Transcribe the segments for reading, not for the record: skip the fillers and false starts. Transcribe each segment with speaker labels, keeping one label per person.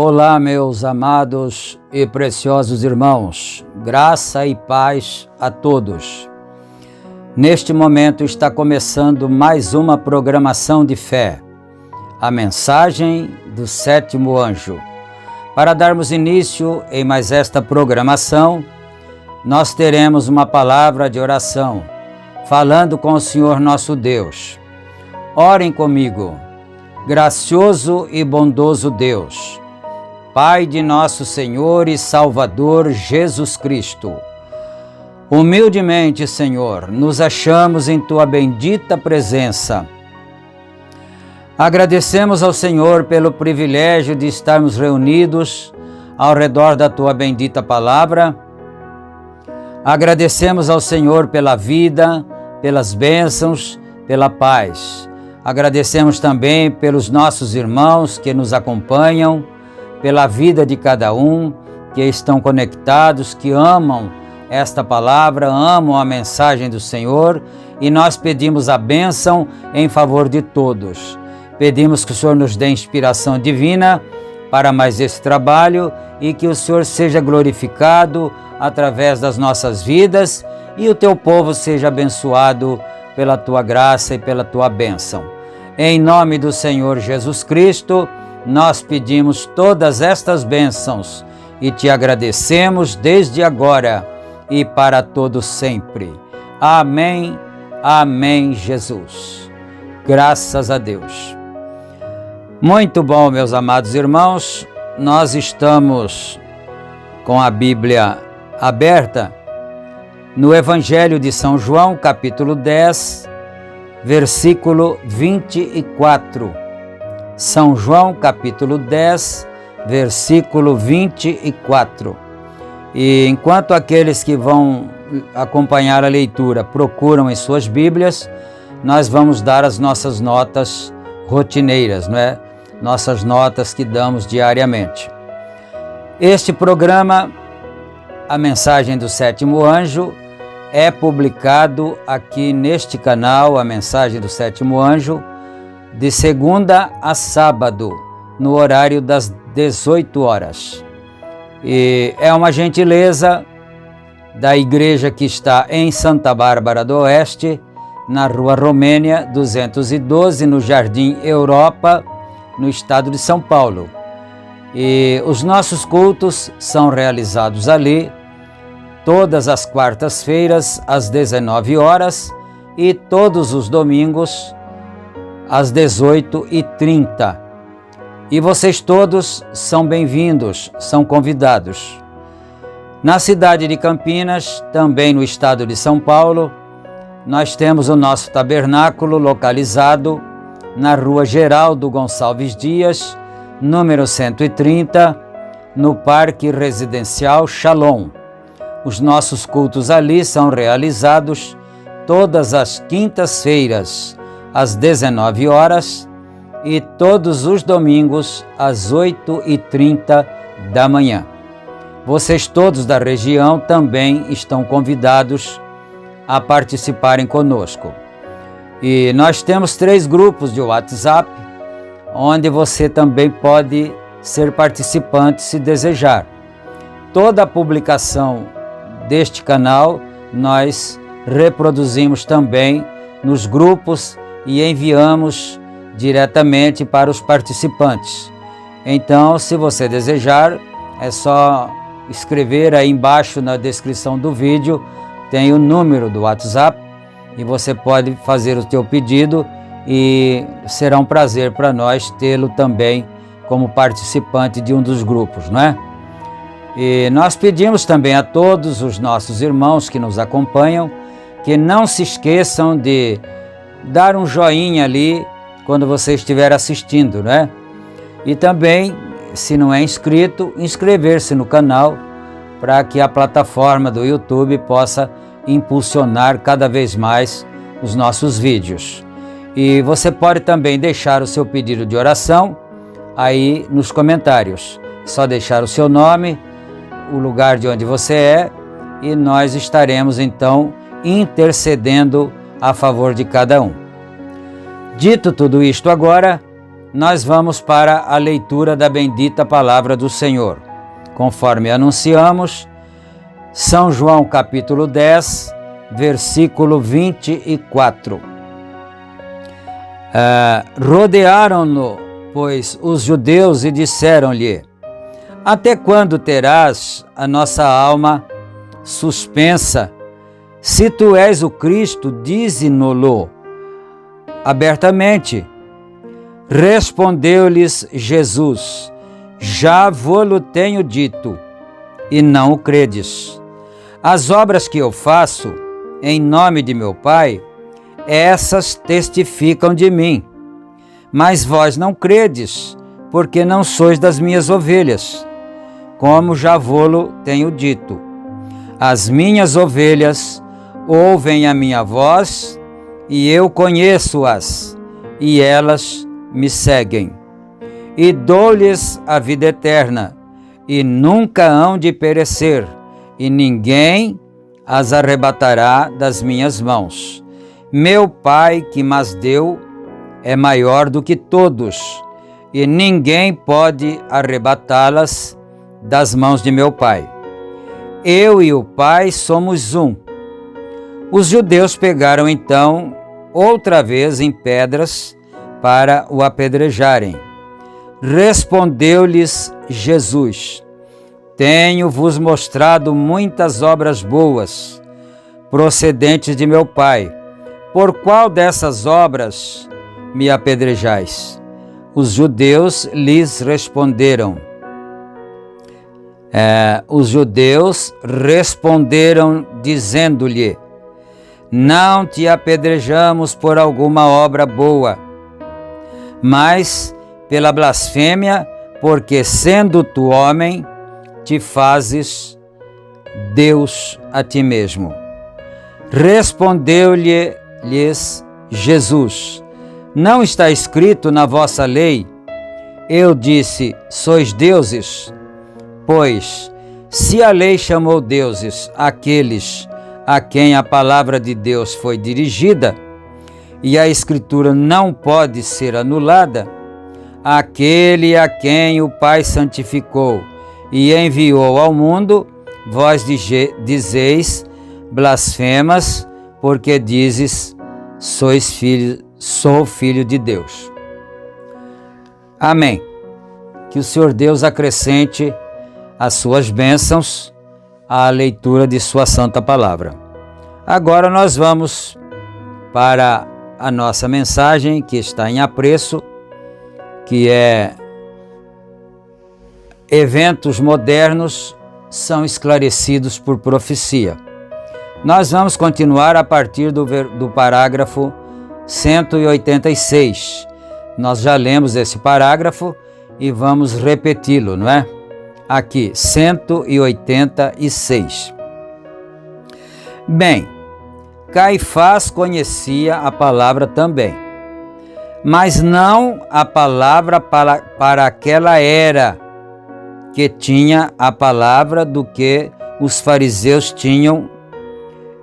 Speaker 1: Olá, meus amados e preciosos irmãos, graça e paz a todos. Neste momento está começando mais uma programação de fé, a mensagem do sétimo anjo. Para darmos início em mais esta programação, nós teremos uma palavra de oração, falando com o Senhor nosso Deus. Orem comigo, gracioso e bondoso Deus, Pai de nosso Senhor e Salvador Jesus Cristo. Humildemente, Senhor, nos achamos em Tua bendita presença. Agradecemos ao Senhor pelo privilégio de estarmos reunidos ao redor da Tua bendita palavra. Agradecemos ao Senhor pela vida, pelas bênçãos, pela paz. Agradecemos também pelos nossos irmãos que nos acompanham, pela vida de cada um, que estão conectados, que amam esta palavra, amam a mensagem do Senhor, e nós pedimos a bênção em favor de todos. Pedimos que o Senhor nos dê inspiração divina para mais esse trabalho e que o Senhor seja glorificado através das nossas vidas e o Teu povo seja abençoado pela Tua graça e pela Tua bênção. Em nome do Senhor Jesus Cristo, nós pedimos todas estas bênçãos e Te agradecemos desde agora e para todo sempre. Amém, amém, Jesus. Graças a Deus. Muito bom, meus amados irmãos, nós estamos com a Bíblia aberta no Evangelho de São João, capítulo 10, versículo 24. São João, capítulo 10, versículo 24. E enquanto aqueles que vão acompanhar a leitura procuram em suas Bíblias, nós vamos dar as nossas notas rotineiras, não é? Nossas notas que damos diariamente. Este programa, A Mensagem do Sétimo Anjo, é publicado aqui neste canal, A Mensagem do Sétimo Anjo, de segunda a sábado, no horário das 18 horas. E é uma gentileza da igreja que está em Santa Bárbara do Oeste, na Rua Romênia 212, no Jardim Europa, no estado de São Paulo. E os nossos cultos são realizados ali todas as quartas-feiras às 19 horas e todos os domingos às 18h30. E vocês todos são bem-vindos, são convidados. Na cidade de Campinas, também no estado de São Paulo, nós temos o nosso tabernáculo localizado na Rua Geraldo Gonçalves Dias, número 130, no Parque Residencial Shalom. Os nossos cultos ali são realizados todas as quintas-feiras, às 19 horas, e todos os domingos, às 8h30 da manhã. Vocês todos da região também estão convidados a participarem conosco. E nós temos 3 grupos de WhatsApp, onde você também pode ser participante se desejar. Toda a publicação deste canal nós reproduzimos também nos grupos e enviamos diretamente para os participantes. Então, se você desejar, é só escrever aí embaixo na descrição do vídeo, tem o número do WhatsApp, e você pode fazer o teu pedido e será um prazer para nós tê-lo também como participante de um dos grupos, não é? E nós pedimos também a todos os nossos irmãos que nos acompanham que não se esqueçam de dar um joinha ali quando você estiver assistindo, né? E também, se não é inscrito, inscrever-se no canal para que a plataforma do YouTube possa impulsionar cada vez mais os nossos vídeos. E você pode também deixar o seu pedido de oração aí nos comentários. Só deixar o seu nome, o lugar de onde você é, e nós estaremos então intercedendo a favor de cada um. Dito tudo isto agora, nós vamos para a leitura da bendita palavra do Senhor. Conforme anunciamos, São João capítulo 10, versículo 24. Rodearam-no, pois, os judeus e disseram-lhe: até quando terás a nossa alma suspensa? Se tu és o Cristo, dize-no-lo abertamente. Respondeu-lhes Jesus: já vô-lo tenho dito, e não o credes. As obras que eu faço em nome de meu Pai, essas testificam de mim. Mas vós não credes, porque não sois das minhas ovelhas, como já vô-lo tenho dito. As minhas ovelhas ouvem a minha voz, e eu conheço-as, e elas me seguem. E dou-lhes a vida eterna, e nunca hão de perecer, e ninguém as arrebatará das minhas mãos. Meu Pai que mas deu é maior do que todos, e ninguém pode arrebatá-las das mãos de meu Pai. Eu e o Pai somos um. Os judeus pegaram então outra vez em pedras para o apedrejarem. Respondeu-lhes Jesus: tenho-vos mostrado muitas obras boas, procedentes de meu Pai. Por qual dessas obras me apedrejais? Os judeus lhes responderam: Os judeus responderam dizendo-lhe: não te apedrejamos por alguma obra boa, mas pela blasfêmia, porque sendo tu homem, te fazes Deus a ti mesmo. Respondeu-lhes Jesus: não está escrito na vossa lei, eu disse, sois deuses? Pois, se a lei chamou deuses aqueles a quem a palavra de Deus foi dirigida, e a Escritura não pode ser anulada, aquele a quem o Pai santificou e enviou ao mundo, vós dizeis blasfemas, porque dizes, sou filho de Deus. Amém. Que o Senhor Deus acrescente as suas bênçãos à leitura de sua santa palavra. Agora nós vamos para a nossa mensagem, que está em apreço, que é eventos modernos são esclarecidos por profecia. Nós vamos continuar a partir do parágrafo 186. Nós já lemos esse parágrafo e vamos repeti-lo, não é? Aqui, 186. Bem, Caifás conhecia a palavra também, mas não a palavra para aquela era que tinha a palavra do que os fariseus tinham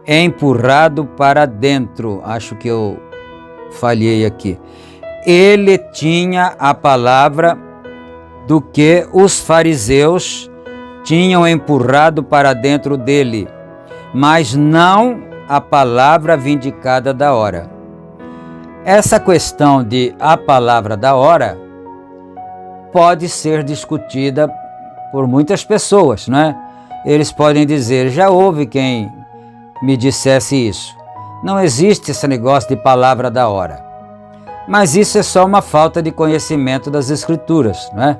Speaker 1: empurrado para dentro. Acho que eu falhei aqui. Ele tinha a palavra do que os fariseus tinham empurrado para dentro dele, mas não a palavra vindicada da hora. Essa questão de a palavra da hora pode ser discutida por muitas pessoas, não é? Eles podem dizer, já houve quem me dissesse isso. Não existe esse negócio de palavra da hora. Mas isso é só uma falta de conhecimento das Escrituras, não é?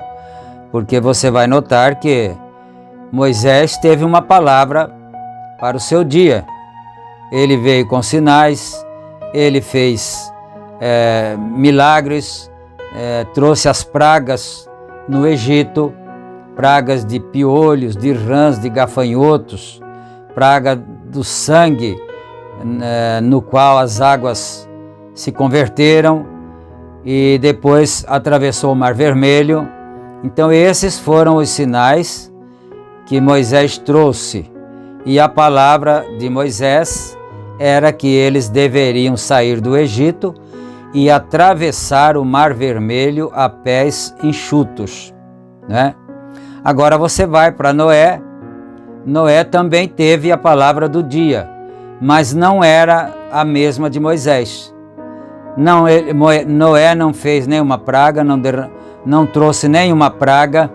Speaker 1: Porque você vai notar que Moisés teve uma palavra para o seu dia. Ele veio com sinais, ele fez milagres, trouxe as pragas no Egito, pragas de piolhos, de rãs, de gafanhotos, praga do sangue, no qual as águas se converteram, e depois atravessou o Mar Vermelho. Então esses foram os sinais que Moisés trouxe, e a palavra de Moisés era que eles deveriam sair do Egito e atravessar o Mar Vermelho a pés enxutos, né? Agora você vai para Noé. Noé também teve a palavra do dia, mas não era a mesma de Moisés. Noé não fez nenhuma praga, não trouxe nenhuma praga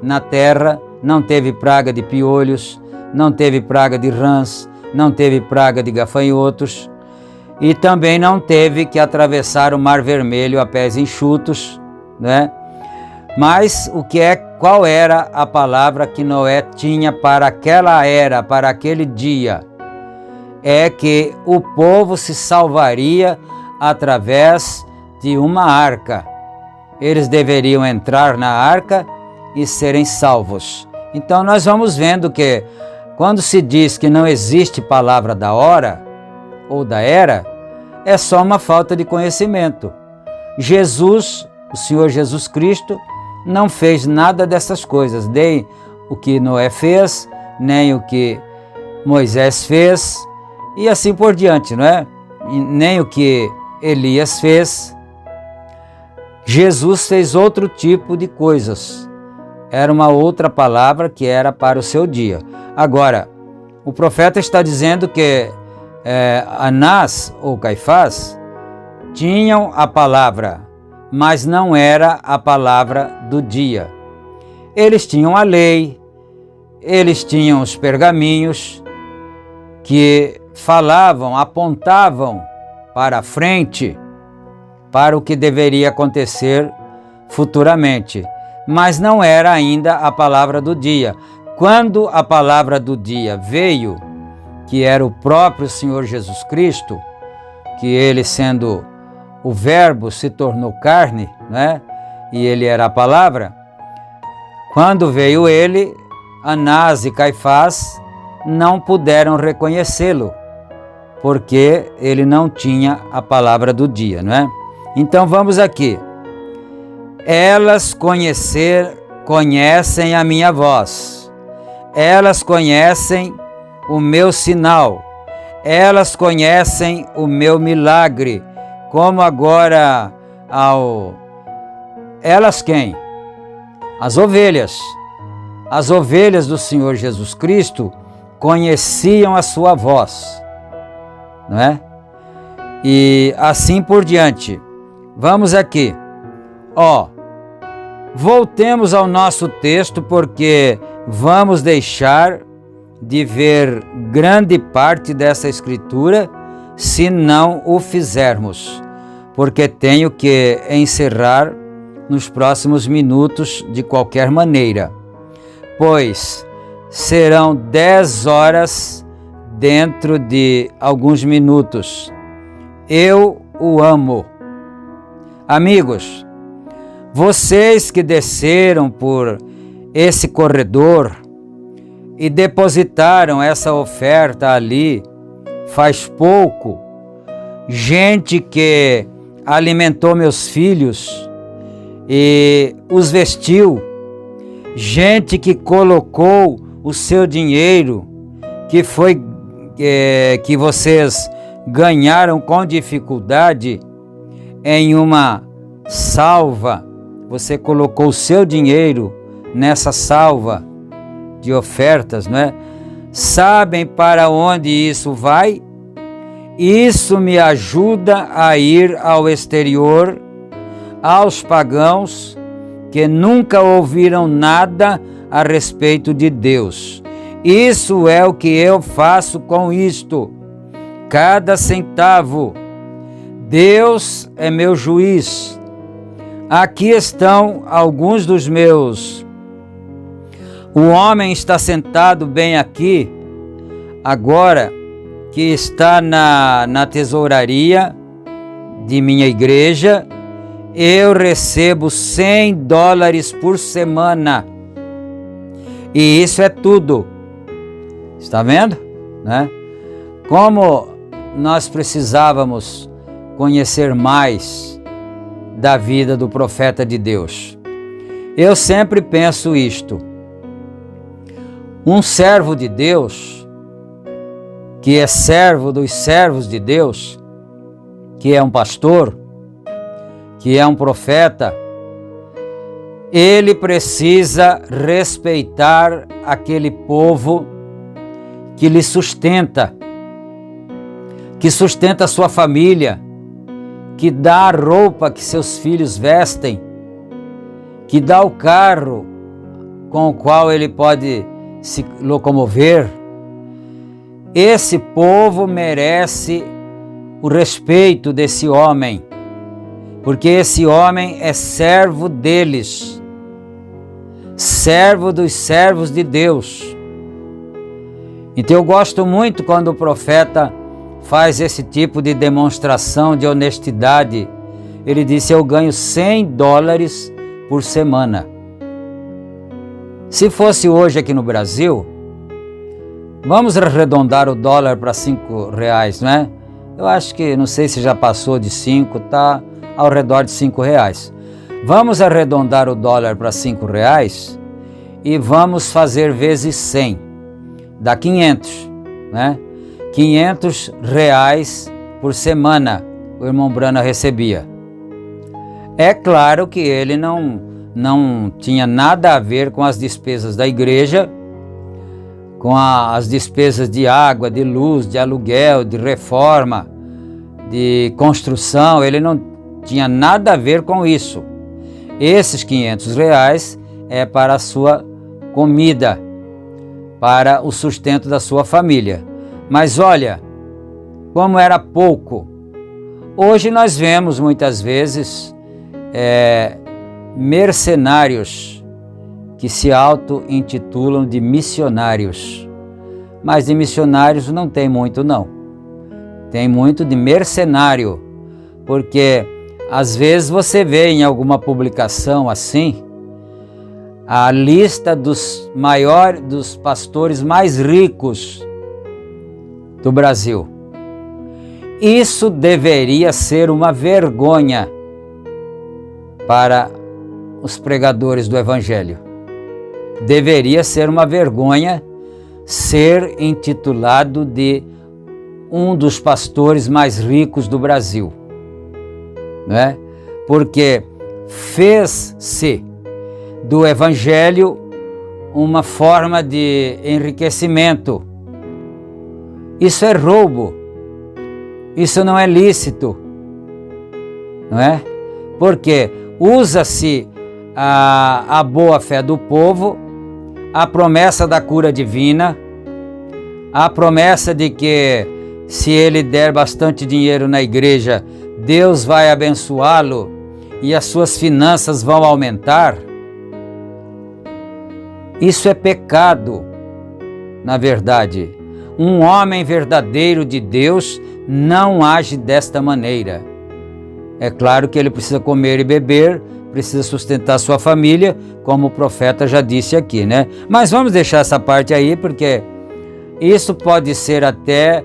Speaker 1: na terra, não teve praga de piolhos, não teve praga de rãs, não teve praga de gafanhotos, e também não teve que atravessar o Mar Vermelho a pés enxutos, né? Mas qual era a palavra que Noé tinha para aquela era, para aquele dia? É que o povo se salvaria através de uma arca. Eles deveriam entrar na arca e serem salvos. Então nós vamos vendo que quando se diz que não existe palavra da hora ou da era, é só uma falta de conhecimento. Jesus, o Senhor Jesus Cristo, não fez nada dessas coisas, nem o que Noé fez, nem o que Moisés fez, e assim por diante, não é? Nem o que Elias fez. Jesus fez outro tipo de coisas. Era uma outra palavra que era para o seu dia. Agora, o profeta está dizendo que Anás ou Caifás tinham a palavra, mas não era a palavra do dia. Eles tinham a lei, eles tinham os pergaminhos que falavam, apontavam para a frente, para o que deveria acontecer futuramente, mas não era ainda a palavra do dia. quando a palavra do dia veio, que era o próprio Senhor Jesus Cristo, que ele, sendo o Verbo, se tornou carne, né? E ele era a palavra. Quando veio ele, Anás e Caifás não puderam reconhecê-lo, porque ele não tinha a palavra do dia, não é? Então vamos aqui. Elas conhecem a minha voz, elas conhecem o meu sinal, elas conhecem o meu milagre, como agora Elas quem? As ovelhas. As ovelhas do Senhor Jesus Cristo conheciam a sua voz, não é? E assim por diante. Vamos aqui. Voltemos ao nosso texto, porque vamos deixar de ver grande parte dessa escritura se não o fizermos, porque tenho que encerrar nos próximos minutos de qualquer maneira, pois serão 10 horas dentro de alguns minutos. Eu o amo. Amigos, vocês que desceram por esse corredor e depositaram essa oferta ali faz pouco, gente que alimentou meus filhos e os vestiu, gente que colocou o seu dinheiro, que vocês ganharam com dificuldade em uma salva. Você colocou o seu dinheiro nessa salva de ofertas, não é? Sabem para onde isso vai? Isso me ajuda a ir ao exterior, aos pagãos que nunca ouviram nada a respeito de Deus. Isso é o que eu faço com isto. Cada centavo. Deus é meu juiz. Aqui estão alguns dos meus. O homem está sentado bem aqui, agora, que está na tesouraria de minha igreja. Eu recebo $100 por semana. E isso é tudo. Está vendo? Né? Como nós precisávamos conhecer mais da vida do profeta de Deus. Eu sempre penso isto. Um servo de Deus, que é servo dos servos de Deus, que é um pastor, que é um profeta, ele precisa respeitar aquele povo que lhe sustenta, que sustenta a sua família, que dá a roupa que seus filhos vestem, que dá o carro com o qual ele pode se locomover. Esse povo merece o respeito desse homem, porque esse homem é servo deles, servo dos servos de Deus. Então eu gosto muito quando o profeta faz esse tipo de demonstração de honestidade. Ele disse: eu ganho $100 por semana. Se fosse hoje aqui no Brasil, vamos arredondar o dólar para R$5, não é? Eu acho que, não sei se já passou de 5, está ao redor de R$5. Vamos arredondar o dólar para R$5 e vamos fazer vezes 100. Dá 500, né? R$500 por semana o irmão Brana recebia. É claro que ele não tinha nada a ver com as despesas da igreja, com as despesas de água, de luz, de aluguel, de reforma, de construção. Ele não tinha nada a ver com isso. Esses R$500 é para a sua comida, para o sustento da sua família. Mas olha, como era pouco. Hoje nós vemos muitas vezes mercenários que se auto-intitulam de missionários. Mas de missionários não tem muito, não. Tem muito de mercenário, porque às vezes você vê em alguma publicação assim, a lista dos pastores mais ricos do Brasil. Isso deveria ser uma vergonha para os pregadores do Evangelho. Deveria ser uma vergonha ser intitulado de um dos pastores mais ricos do Brasil, né? Porque fez-se do Evangelho uma forma de enriquecimento. Isso é roubo, isso não é lícito, não é? Porque usa-se a boa fé do povo, a promessa da cura divina, a promessa de que se ele der bastante dinheiro na igreja, Deus vai abençoá-lo e as suas finanças vão aumentar. Isso é pecado, na verdade. Um homem verdadeiro de Deus não age desta maneira. É claro que ele precisa comer e beber, precisa sustentar sua família, como o profeta já disse aqui, né? Mas vamos deixar essa parte aí, porque isso pode ser até,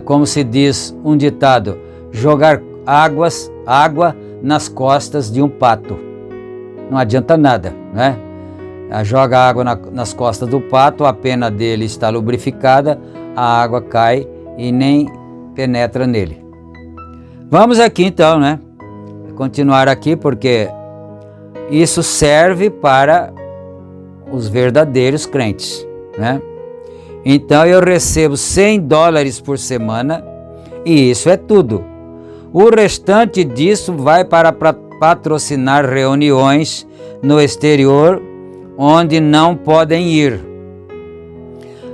Speaker 1: como se diz um ditado, jogar água nas costas de um pato. Não adianta nada, né? Joga água nas costas do pato, a pena dele está lubrificada, a água cai e nem penetra nele. Vamos aqui então, né? Continuar aqui, porque isso serve para os verdadeiros crentes, né? Então eu recebo $100 por semana e isso é tudo. O restante disso vai para patrocinar reuniões no exterior onde não podem ir.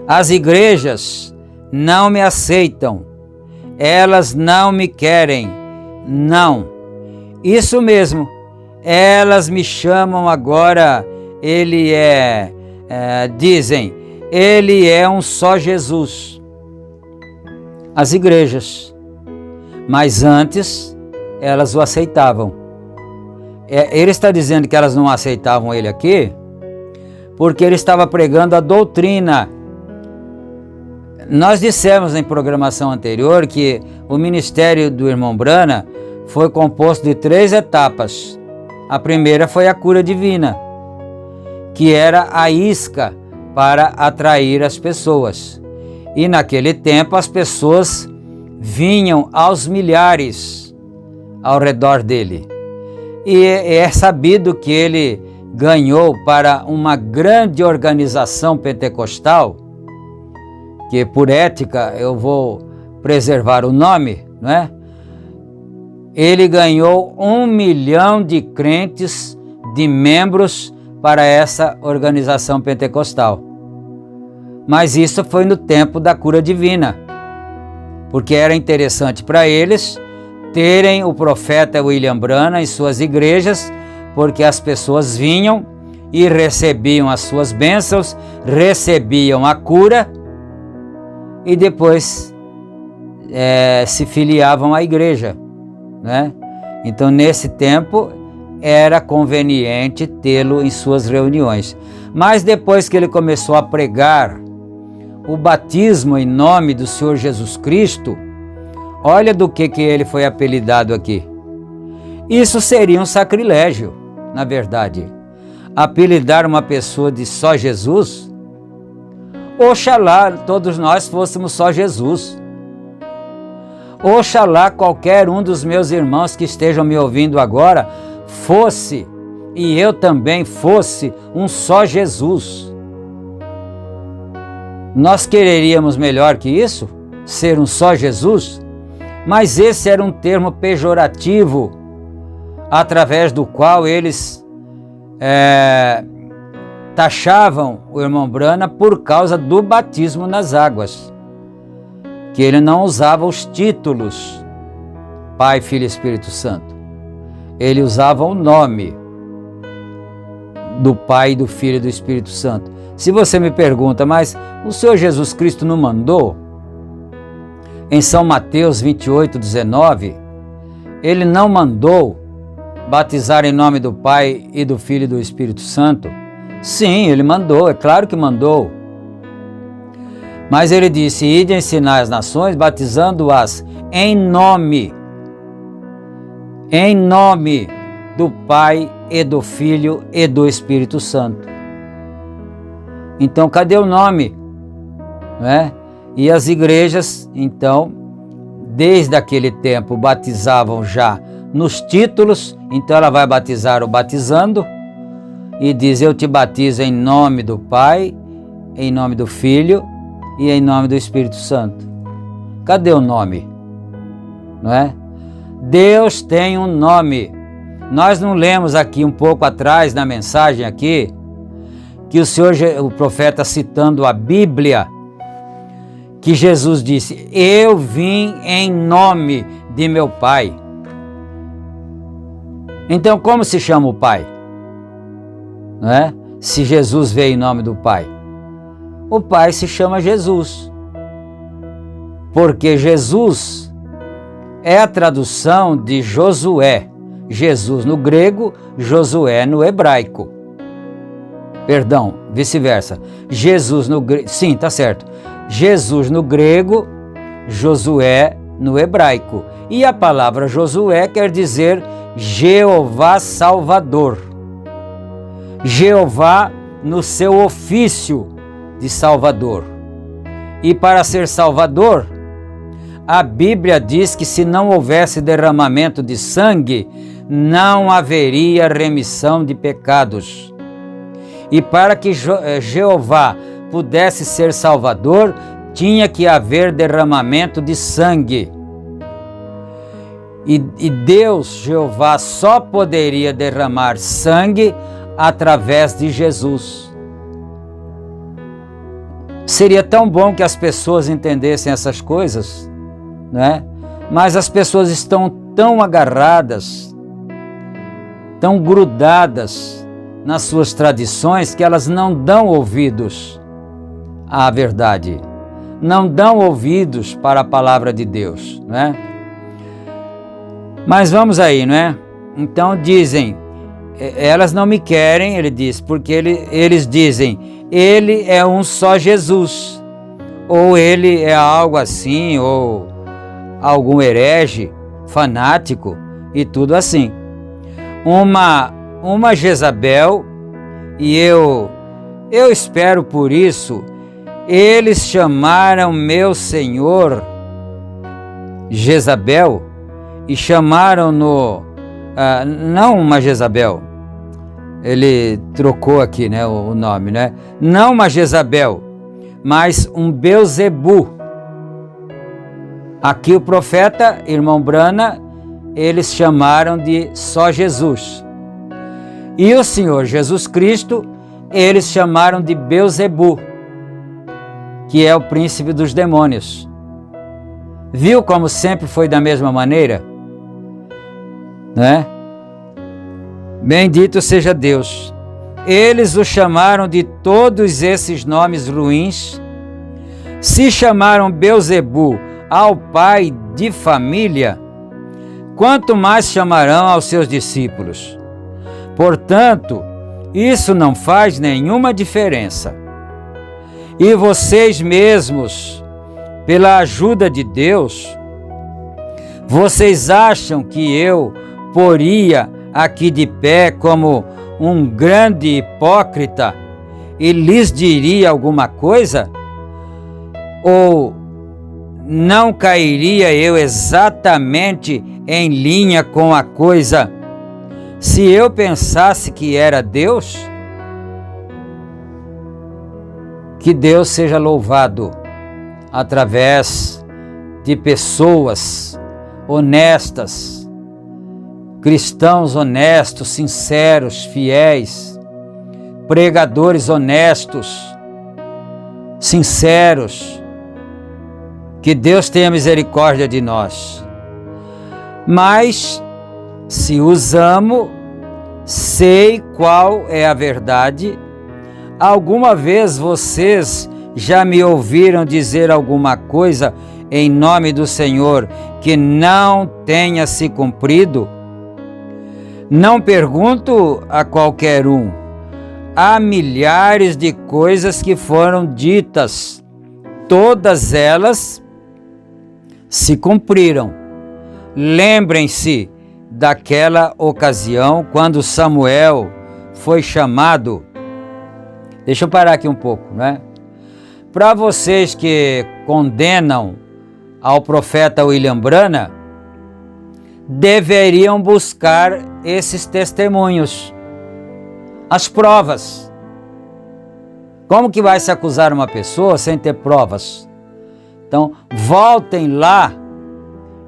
Speaker 1: As igrejas não me aceitam, elas não me querem, não. Isso mesmo, elas me chamam agora, dizem, ele é um só Jesus. As igrejas, mas antes elas o aceitavam. Ele está dizendo que elas não aceitavam ele aqui, porque ele estava pregando a doutrina. Nós dissemos em programação anterior que o ministério do irmão Brana foi composto de 3 etapas. A primeira foi a cura divina, que era a isca para atrair as pessoas. E naquele tempo as pessoas vinham aos milhares ao redor dele. E é sabido que ele ganhou para uma grande organização pentecostal, que por ética eu vou preservar o nome, não é? Ele ganhou 1 milhão de crentes, de membros para essa organização pentecostal. Mas isso foi no tempo da cura divina, porque era interessante para eles terem o profeta William Branham em suas igrejas, porque as pessoas vinham e recebiam as suas bênçãos, recebiam a cura e depois se filiavam à igreja, né? Então, nesse tempo, era conveniente tê-lo em suas reuniões. Mas depois que ele começou a pregar o batismo em nome do Senhor Jesus Cristo, olha do que ele foi apelidado aqui. Isso seria um sacrilégio, na verdade. Apelidar uma pessoa de só Jesus? Oxalá todos nós fôssemos só Jesus. Oxalá qualquer um dos meus irmãos que estejam me ouvindo agora fosse, e eu também fosse, um só Jesus. Nós quereríamos melhor que isso? Ser um só Jesus? Mas esse era um termo pejorativo, através do qual eles taxavam o irmão Branham por causa do batismo nas águas, que ele não usava os títulos Pai, Filho e Espírito Santo. Ele usava o nome do Pai, do Filho e do Espírito Santo. Se você me pergunta, mas o Senhor Jesus Cristo não mandou? Em São Mateus 28, 19, ele não mandou batizar em nome do Pai e do Filho e do Espírito Santo? Sim, ele mandou, é claro que mandou. Mas ele disse: ide ensinar as nações, batizando-as em nome do Pai e do Filho e do Espírito Santo. Então, cadê o nome? Não é? E as igrejas, então, desde aquele tempo, batizavam já nos títulos. Então ela vai batizar o batizando e diz: eu te batizo em nome do Pai, em nome do Filho e em nome do Espírito Santo. Cadê o nome? Não é? Deus tem um nome. Nós não lemos aqui um pouco atrás na mensagem aqui que o profeta, citando a Bíblia, que Jesus disse: eu vim em nome de meu Pai. Então, como se chama o Pai? Não é? Se Jesus veio em nome do Pai. O Pai se chama Jesus. Porque Jesus é a tradução de Josué. Jesus no grego, Josué no hebraico. Perdão, vice-versa. Jesus no grego, sim, tá certo. Jesus no grego, Josué no hebraico. E a palavra Josué quer dizer Jeová Salvador. Jeová no seu ofício de Salvador. E para ser Salvador, a Bíblia diz que se não houvesse derramamento de sangue, não haveria remissão de pecados. E para que Jeová pudesse ser Salvador, tinha que haver derramamento de sangue. E Deus, Jeová, só poderia derramar sangue através de Jesus. Seria tão bom que as pessoas entendessem essas coisas, né? Mas as pessoas estão tão agarradas, tão grudadas nas suas tradições, que elas não dão ouvidos à verdade, não dão ouvidos para a palavra de Deus, não é? Mas vamos aí, não é? Então dizem, elas não me querem, ele diz, porque eles dizem, ele é um só Jesus, ou ele é algo assim, ou algum herege, fanático e tudo assim. Uma Jezabel, e eu espero por isso, eles chamaram meu Senhor Jezabel, e chamaram-no, não uma Jezabel, ele trocou aqui, né, o nome, né? Não uma Jezabel, mas um Belzebu. Aqui o profeta, irmão Brana, eles chamaram de só Jesus. E o Senhor Jesus Cristo, eles chamaram de Belzebu, que é o príncipe dos demônios. Viu como sempre foi da mesma maneira? Né? Bendito seja Deus. Eles o chamaram de todos esses nomes ruins. Se chamaram Belzebu ao pai de família, quanto mais chamarão aos seus discípulos. Portanto, isso não faz nenhuma diferença. E vocês mesmos, pela ajuda de Deus, vocês acham que eu poria aqui de pé como um grande hipócrita e lhes diria alguma coisa? Ou não cairia eu exatamente em linha com a coisa se eu pensasse que era Deus? Que Deus seja louvado através de pessoas honestas, cristãos honestos, sinceros, fiéis, pregadores honestos, sinceros. Que Deus tenha misericórdia de nós. Mas, se os amo, sei qual é a verdade. Alguma vez vocês já me ouviram dizer alguma coisa em nome do Senhor que não tenha se cumprido? Não pergunto a qualquer um. Há milhares de coisas que foram ditas. Todas elas se cumpriram. Lembrem-se daquela ocasião quando Samuel foi chamado. Deixa eu parar aqui um pouco, né? Para vocês que condenam ao profeta William Branham, deveriam buscar esses testemunhos, as provas. Como que vai se acusar uma pessoa sem ter provas? Então, voltem lá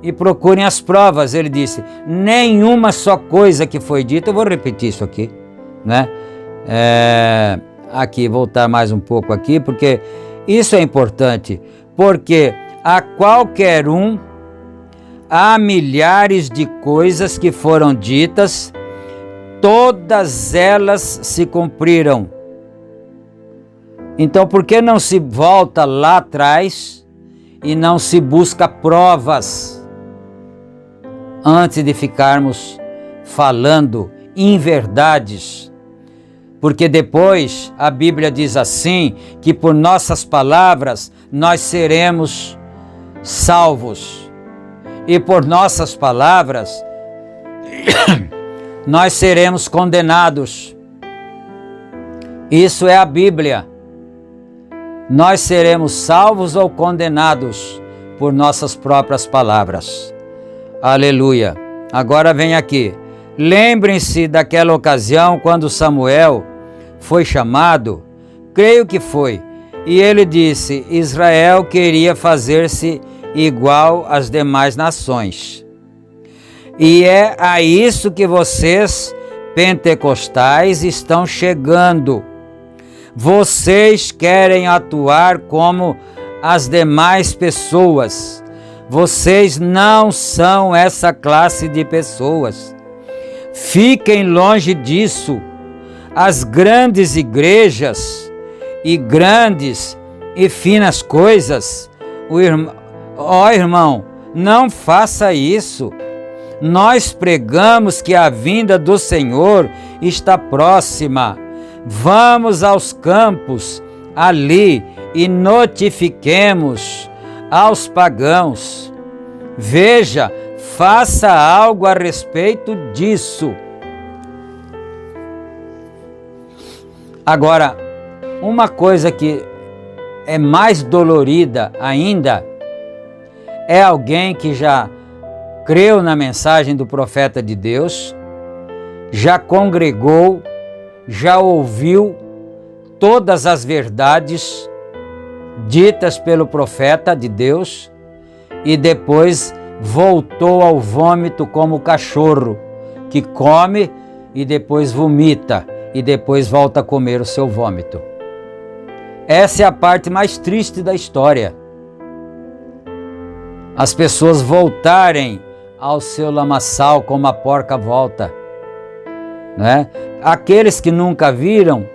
Speaker 1: e procurem as provas. Ele disse, nenhuma só coisa que foi dita, eu vou repetir isso aqui, né? Aqui, voltar mais um pouco aqui, porque isso é importante, porque a qualquer um há milhares de coisas que foram ditas, todas elas se cumpriram. Então, por que não se volta lá atrás e não se busca provas antes de ficarmos falando inverdades? Porque depois a Bíblia diz assim, que por nossas palavras nós seremos salvos. E por nossas palavras nós seremos condenados. Isso é a Bíblia. Nós seremos salvos ou condenados por nossas próprias palavras. Aleluia. Agora vem aqui. Lembrem-se daquela ocasião quando Samuel foi chamado, creio que foi, e ele disse, Israel queria fazer-se igual às demais nações. E é a isso que vocês, pentecostais, estão chegando. Vocês querem atuar como as demais pessoas. Vocês não são essa classe de pessoas. Fiquem longe disso. As grandes igrejas e grandes e finas coisas, irmão, não faça isso. Nós pregamos que a vinda do Senhor está próxima. Vamos aos campos ali e notifiquemos aos pagãos. Veja, faça algo a respeito disso. Agora, uma coisa que é mais dolorida ainda é alguém que já creu na mensagem do profeta de Deus, já congregou, já ouviu todas as verdades ditas pelo profeta de Deus e depois voltou ao vômito como o cachorro que come e depois vomita e depois volta a comer o seu vômito. Essa é a parte mais triste da história. As pessoas voltarem ao seu lamaçal como a porca volta, né? Aqueles que nunca viram,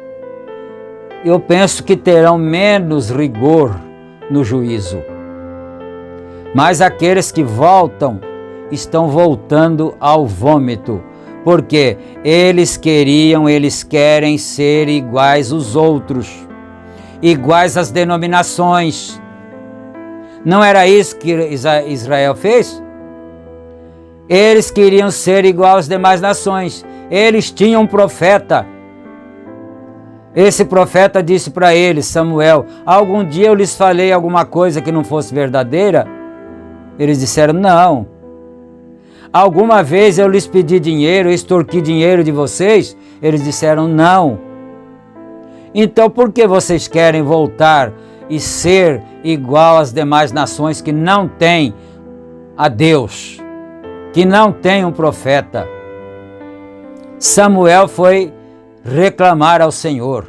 Speaker 1: eu penso que terão menos rigor no juízo. Mas aqueles que voltam, estão voltando ao vômito, porque eles querem ser iguais aos outros, iguais às denominações. Não era isso que Israel fez? Eles queriam ser igual às demais nações. Eles tinham um profeta. Esse profeta disse para eles, Samuel, algum dia eu lhes falei alguma coisa que não fosse verdadeira? Eles disseram, não. Alguma vez eu lhes pedi dinheiro, extorqui dinheiro de vocês? Eles disseram, não. Então por que vocês querem voltar e ser igual às demais nações que não têm a Deus, que não têm um profeta? Samuel foi reclamar ao Senhor.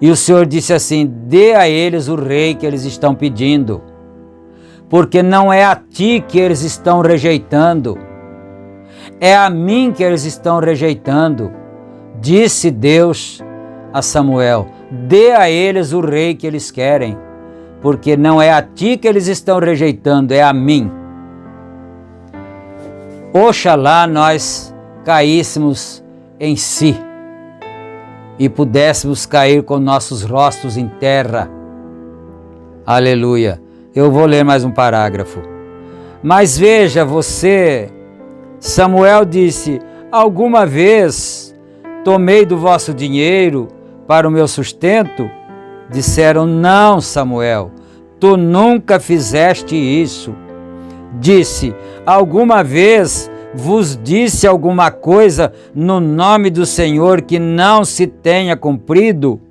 Speaker 1: E o Senhor disse assim, dê a eles o rei que eles estão pedindo, porque não é a ti que eles estão rejeitando, É a mim que eles estão rejeitando. Disse Deus a Samuel: dê a eles o rei que eles querem, porque não é a ti que eles estão rejeitando, é a mim. Oxalá nós caíssemos em si e pudéssemos cair com nossos rostos em terra. Aleluia. Eu vou ler mais um parágrafo. Mas veja você, Samuel disse: alguma vez tomei do vosso dinheiro para o meu sustento? Disseram: não, Samuel, tu nunca fizeste isso. Disse: alguma vez vos disse alguma coisa no nome do Senhor que não se tenha cumprido?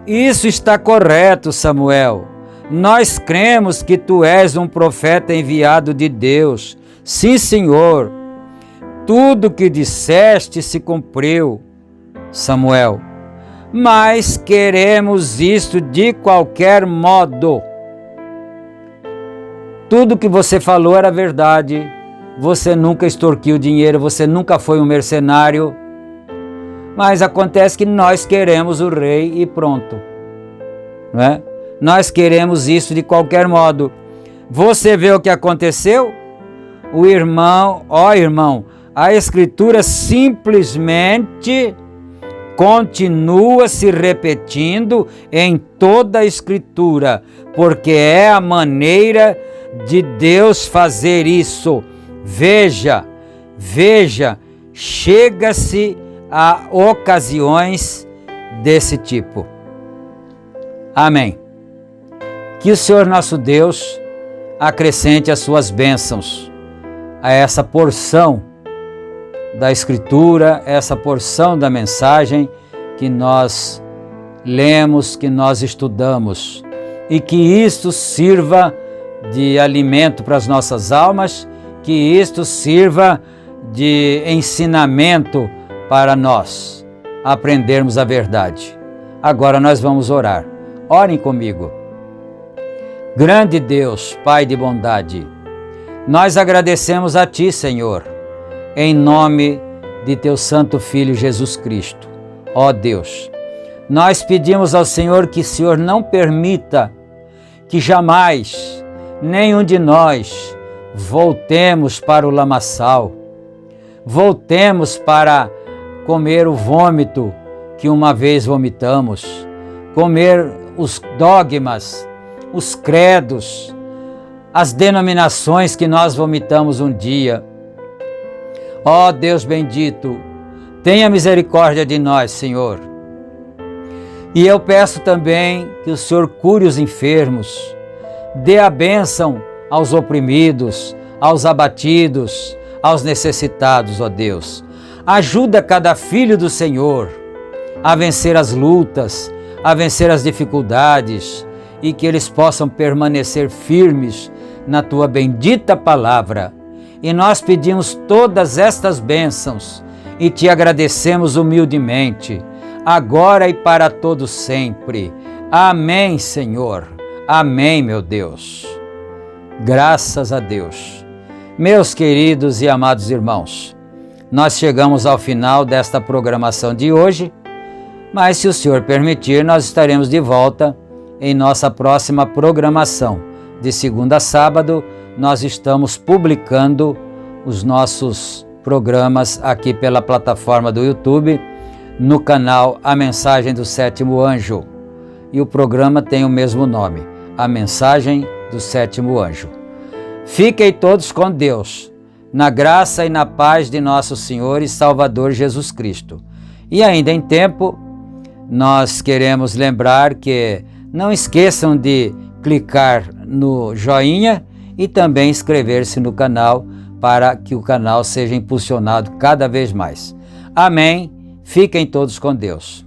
Speaker 1: Isso está correto, Samuel. Nós cremos que tu és um profeta enviado de Deus. Sim, Senhor. Tudo que disseste se cumpriu, Samuel. Mas queremos isto de qualquer modo. Tudo que você falou era verdade. Você nunca extorquiu dinheiro, você nunca foi um mercenário. Mas acontece que nós queremos o rei e pronto. Não é? Nós queremos isso de qualquer modo. Você vê o que aconteceu? Irmão, a Escritura simplesmente continua se repetindo em toda a Escritura, porque é a maneira de Deus fazer isso. Veja, chega-se a ocasiões desse tipo. Amém. Que o Senhor nosso Deus acrescente as suas bênçãos a essa porção da Escritura, essa porção da mensagem que nós lemos, que nós estudamos, e que isto sirva de alimento para as nossas almas, que isto sirva de ensinamento para nós aprendermos a verdade. Agora nós vamos orar. Orem comigo. Grande Deus, Pai de bondade, nós agradecemos a Ti, Senhor, em nome de Teu Santo Filho Jesus Cristo. Ó Deus, nós pedimos ao Senhor que o Senhor não permita que jamais nenhum de nós voltemos para o lamaçal, voltemos para comer o vômito que uma vez vomitamos, comer os dogmas, os credos, as denominações que nós vomitamos um dia. Ó Deus bendito, tenha misericórdia de nós, Senhor. E eu peço também que o Senhor cure os enfermos, dê a bênção aos oprimidos, aos abatidos, aos necessitados, ó Deus. Ajuda cada filho do Senhor a vencer as lutas, a vencer as dificuldades, e que eles possam permanecer firmes na Tua bendita palavra. E nós pedimos todas estas bênçãos e Te agradecemos humildemente, agora e para todo sempre. Amém, Senhor. Amém, meu Deus. Graças a Deus. Meus queridos e amados irmãos, nós chegamos ao final desta programação de hoje, mas se o Senhor permitir, nós estaremos de volta em nossa próxima programação. De segunda a sábado, nós estamos publicando os nossos programas aqui pela plataforma do YouTube, no canal A Mensagem do Sétimo Anjo. E o programa tem o mesmo nome, A Mensagem do Sétimo Anjo. Fiquem todos com Deus, na graça e na paz de nosso Senhor e Salvador Jesus Cristo. E ainda em tempo, nós queremos lembrar que não esqueçam de clicar no joinha e também inscrever-se no canal para que o canal seja impulsionado cada vez mais. Amém. Fiquem todos com Deus.